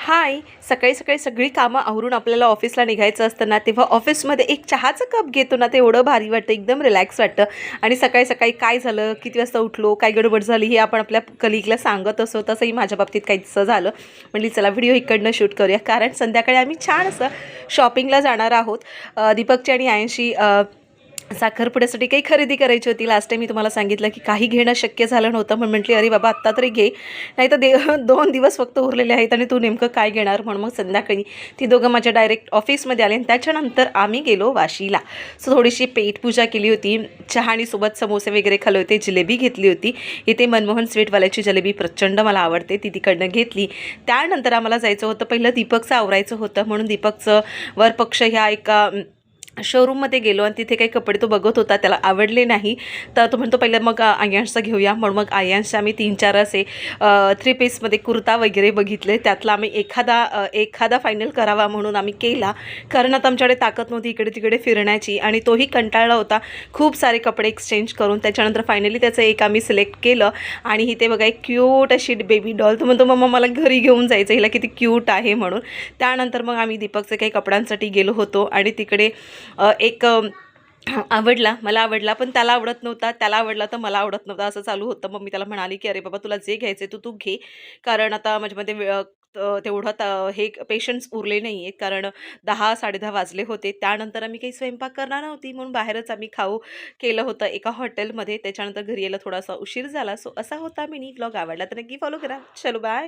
हाय, सकाळी-सकाळी सगळी कामं आवरून आपल्याला ऑफिसला निघायचं असतं ना, तेव्हा ऑफिसमध्ये एक चहाचं कप घेतो ना, ते एवढं भारी वाटतं, एकदम रिलॅक्स वाटतं. आणि सकाळी-सकाळी काय झालं, किती वाजता उठलो, काय गडबड झाली, हे आपण आपल्या कलीगला सांगत असतो. तसंही माझ्या बाबतीत काहीसं झालं. म्हटली चला व्हिडिओ इकडनं शूट करूया, कारण संध्याकाळी आम्ही छान असं शॉपिंगला जाणार आहोत. दीपकची आणि आयनशी साखरपुड्यासाठी काही खरेदी करायची होती. लास्ट टाईम मी तुम्हाला सांगितलं की काही घेणं शक्य झालं नव्हतं, म्हणून म्हटली अरे बाबा आत्ता तरी घे, नाही तर 2 दिवस फक्त उरलेले आहेत आणि तू नेमकं काय घेणार. म्हणून मग संध्याकाळी ती दोघं माझ्या डायरेक्ट ऑफिसमध्ये आले आणि त्याच्यानंतर आम्ही गेलो वाशीला. सो थोडीशी पेटपूजा केली होती, चहा आणि सोबत समोसे वगैरे खाल्ले होते, जिलेबी घेतली होती. इथे मनमोहन स्वीटवाल्याची जिलेबी प्रचंड मला आवडते, ती तिकडनं घेतली. त्यानंतर आम्हाला जायचं होतं, पहिलं दीपकचं आवरायचं होतं, म्हणून दीपकचं वरपक्ष ह्या एका शोरूममध्ये गेलो आणि तिथे काही कपडे तो बघत होता, त्याला आवडले नाही. तर तो म्हणतो पहिलं मग आयांशचा घेऊया. म्हणून मग आयांशचे आम्ही 3-4 असे 3 पीसमध्ये कुर्ता वगैरे बघितले. त्यातला आम्ही एखादा फायनल करावा म्हणून आम्ही केला, कारण आता आमच्याकडे ताकद नव्हती इकडे तिकडे फिरण्याची आणि तोही कंटाळला होता खूप सारे कपडे एक्सचेंज करून. त्याच्यानंतर फायनली त्याचं एक आम्ही सिलेक्ट केलं आणि इथे बघा एक क्यूट अशी बेबी डॉल. तो म्हणतो मम्मा मला घरी घेऊन जायचं, हिला किती क्यूट आहे म्हणून. त्यानंतर मग आम्ही दीपकचे काही कपड्यांसाठी गेलो होतो आणि तिकडे एक मला आवडला पण त्याला आवडत नव्हता, त्याला आवडला तर मला आवडत नव्हता, असं चालू होतं. मग मी त्याला म्हणाली की अरे बाबा तुला जे घ्यायचं आहे तू घे, कारण आता माझ्यामध्ये तेवढं हे पेशन्स उरले नाही आहेत, कारण 10-10:30 वाजले होते. त्यानंतर आम्ही काही स्वयंपाक करणार नव्हती, म्हणून बाहेरच आम्ही खाऊ केलं होतं एका हॉटेलमध्ये. त्याच्यानंतर घरी यायला थोडासा उशीर झाला. सो असा होता मिनी ब्लॉग. आवडला तर नक्की फॉलो करा. चलो बाय.